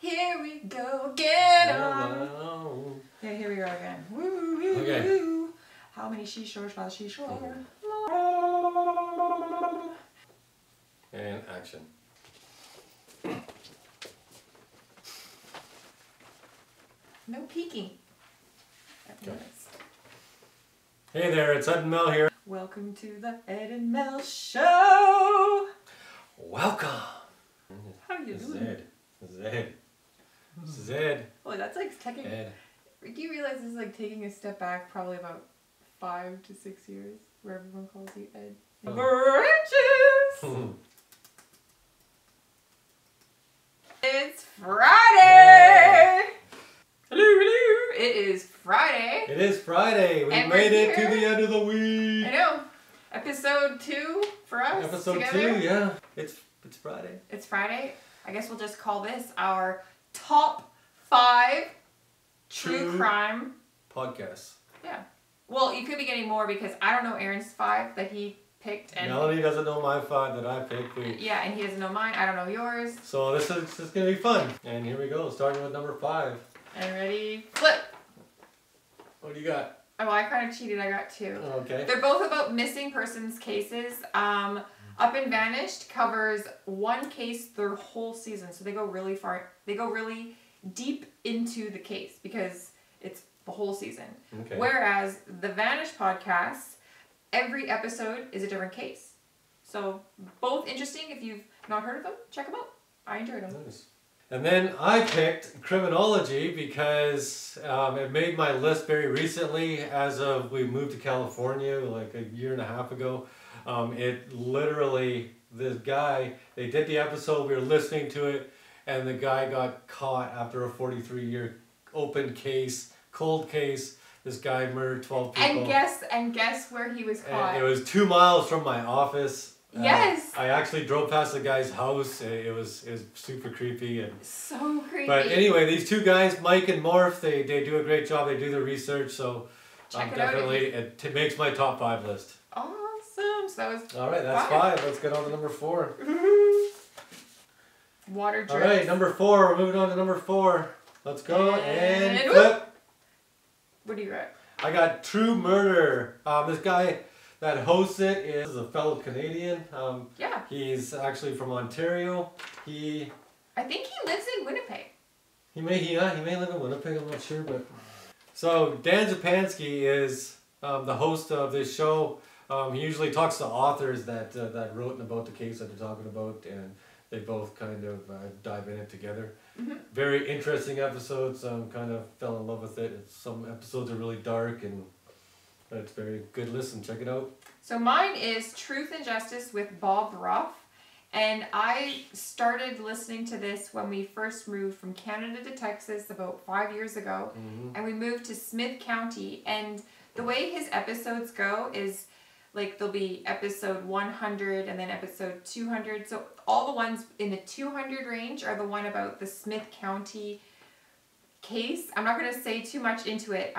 Here we go again. Yeah, here we go again. Woo, woo, Okay. woo. How many seashores by the seashore? And action. No peeking. Okay. Hey there, it's Ed&Mel here. Welcome to the Ed&Mel show. Welcome. How you doing? Ed. This is Ed. This is Ed. Oh, that's like taking. Ed. Do you realize this is like taking a step back, probably about 5 to 6 years, where everyone calls you Ed. Oh. Branches. It's Friday. Hello, hello. It is Friday. It is Friday. We And made we're it to here. the end of the week. I know. Episode 2 for us. Episode together. 2, yeah. It's Friday. It's Friday. I guess we'll just call this our top 5 true crime podcasts. Yeah. Well, you could be getting more because I don't know Aaron's 5 that he picked. And Melanie doesn't know my 5 that I picked. yeah, and he doesn't know mine. I don't know yours. So this is going to be fun. And here we go, starting with number 5. And ready? Flip! What do you got? Oh, well, I kind of cheated. I got 2. Okay. They're both about missing persons cases. Up and Vanished covers one case their whole season. So they go really far. They go really deep into the case because it's the whole season. Okay. Whereas the Vanish podcast, every episode is a different case. So both interesting. If you've not heard of them, check them out. I enjoyed them. Nice. And then I picked criminology because it made my list very recently as of we moved to California like a year and a half ago. It literally, this guy, they did the episode, we were listening to it, and the guy got caught after a 43-year open case, cold case. This guy murdered 12 people. And guess where he was caught? And it was 2 miles from my office. Yes. I actually drove past the guy's house. It was super creepy and so creepy. But anyway, these 2 guys, Mike and Morph, they do a great job. They do the research, so check it definitely out. It makes my top 5 list. Awesome. So that was all right. That's 5. Let's get on to number 4. Water drips. All right, number 4. We're moving on to number 4. Let's go and whoop. flip. What do you got? I got True Murder. This guy that hosts it is a fellow Canadian. Yeah. He's actually from Ontario. I think he lives in Winnipeg. He may live in Winnipeg. I'm not sure, but so Dan Zapansky is the host of this show. He usually talks to authors that wrote about the case that they're talking about, and they both kind of dive in it together. Mm-hmm. Very interesting episodes. Kind of fell in love with it. Some episodes are really dark, and it's very good listen. Check it out. So mine is Truth and Justice with Bob Ruff. And I started listening to this when we first moved from Canada to Texas about 5 years ago. Mm-hmm. And we moved to Smith County. And the way his episodes go is like there'll be episode 100 and then episode 200. So all the ones in the 200 range are the one about the Smith County case. I'm not going to say too much into it.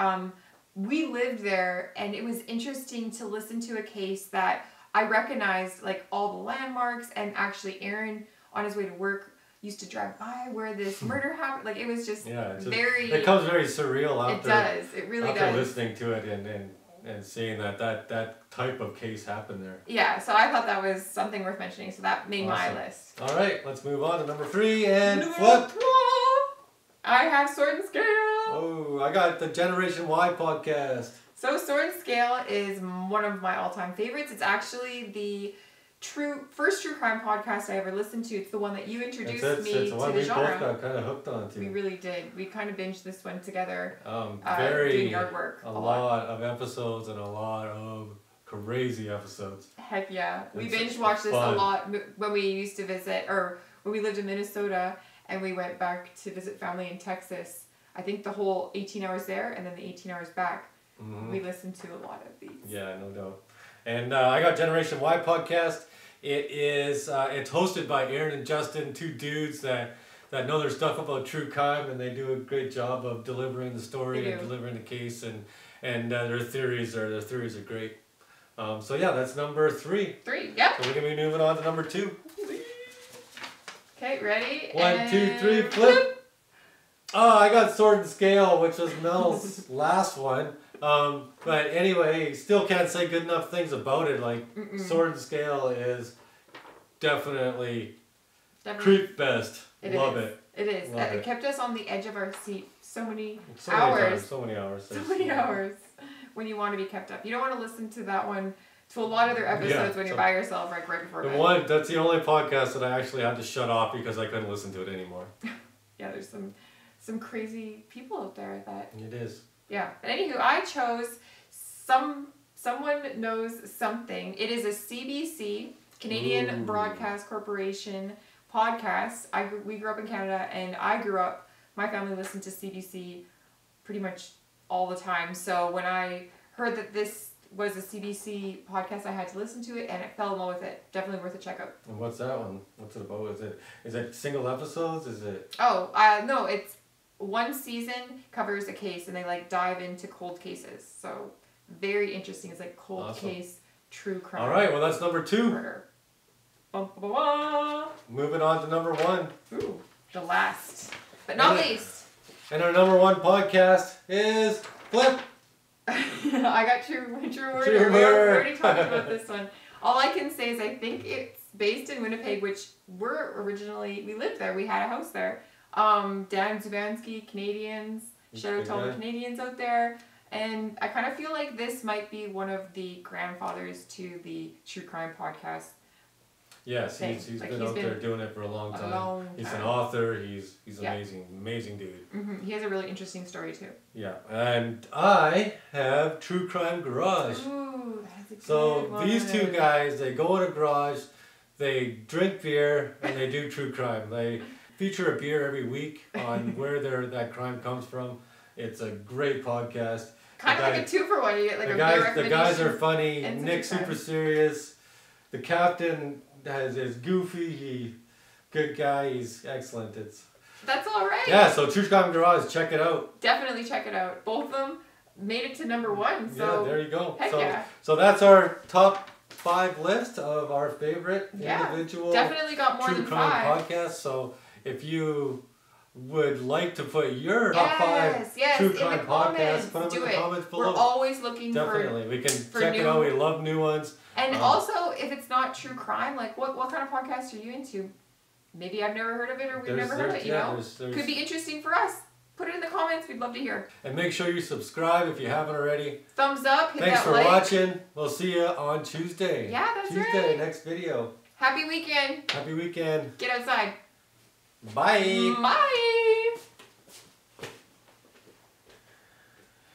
We lived there and it was interesting to listen to a case that I recognized like all the landmarks, and actually Aaron on his way to work used to drive by where this murder happened. Like it was just very... It becomes very surreal after... It does. It really after does. listening to it and seeing that type of case happen there. Yeah, so I thought that was something worth mentioning, so that made Awesome. my list. All right, let's move on to number 3 and flip. I have Sword and Scale. Oh, I got the Generation Y podcast. So Sword and Scale is one of my all-time favorites. It's actually the first true crime podcast I ever listened to. It's the one that you introduced me it's to one the we genre. both got kind of hooked on to. We really did. We kind of binged this one together. Very doing yard work. A lot of episodes and a lot of crazy episodes. Heck yeah. We It's binge watched this fun. a lot when we used to visit, or when we lived in Minnesota and we went back to visit family in Texas. I think the whole 18 hours there and then the 18 hours back. Mm-hmm. We listened to a lot of these. Yeah, no doubt. And I got Generation Y podcast. It's hosted by Aaron and Justin, 2 dudes that know their stuff about true crime, and they do a great job of delivering the story and delivering the case, and their theories are great. So yeah, that's number 3. 3, yep. So we're gonna be moving on to number 2. Okay, ready? 1, 2, 3, flip. Oh, I got Sword and Scale, which was Mel's last one. But anyway, still can't say good enough things about it. Like, Sword and Scale is definitely creep best. Love it. It is. Love It kept us on the edge of our seat so many hours. So many hours. So many hours when you want to be kept up. You don't want to listen to that one, to a lot of their episodes when you're by yourself, like right before bed. That's the only podcast that I actually had to shut off because I couldn't listen to it anymore. Yeah, there's some crazy people out there that... It is. Yeah. But anywho, I chose Someone Knows Something. It is a CBC, Canadian Broadcast Corporation podcast. We grew up in Canada, and my family listened to CBC pretty much all the time. So when I heard that this was a CBC podcast, I had to listen to it, and I fell in love with it. Definitely worth a check out. And what's that one? What's it about? Is it single episodes? Is it? Oh, no, it's one season covers a case, and they like dive into cold cases. So very interesting. It's like cold case, true crime. All right, well that's number 2. Murder. Moving on to number 1. Ooh, the last, but not least. And our number 1 podcast is Flip. I got True Murder. We already talked about this one. All I can say is I think it's based in Winnipeg, which we lived there. We had a house there. Dan Zubanski, Canadians. Shout out to all the Canadians out there. And I kind of feel like this might be one of the grandfathers to the true crime podcast. Yes, he's been out there doing it for a long time. He's an author. He's amazing dude. Mm-hmm. He has a really interesting story too. Yeah, and I have True Crime Garage. Ooh, that's a good So one. these two guys, they go in a garage, they drink beer, and they do true crime. They feature a beer every week on where that crime comes from. It's a great podcast. Kind of like a 2-for-1. You get like a beer recommendation. The guys are funny. Nick's crime. super serious. The captain is goofy. Good guy. He's excellent. That's all right. Yeah, so True Crime Garage, check it out. Definitely check it out. Both of them made it to number 1. So yeah, there you go. Heck So that's our top 5 list of our favorite individual definitely got more true than crime 5 podcasts. So if you would like to put your top 5 true crime podcasts, put them in the comments below. We're always looking Definitely. We can check it out. We love new ones. And also, if it's not true crime, like what kind of podcast are you into? Maybe I've never heard of it, or we've never heard of it, you know? Could be interesting for us. Put it in the comments. We'd love to hear. And make sure you subscribe if you haven't already. Thumbs up. Hit Thanks that for like. watching. We'll see you on Tuesday. Yeah, that's Tuesday, right. next video. Happy weekend. Happy weekend. Get outside. Bye. Bye.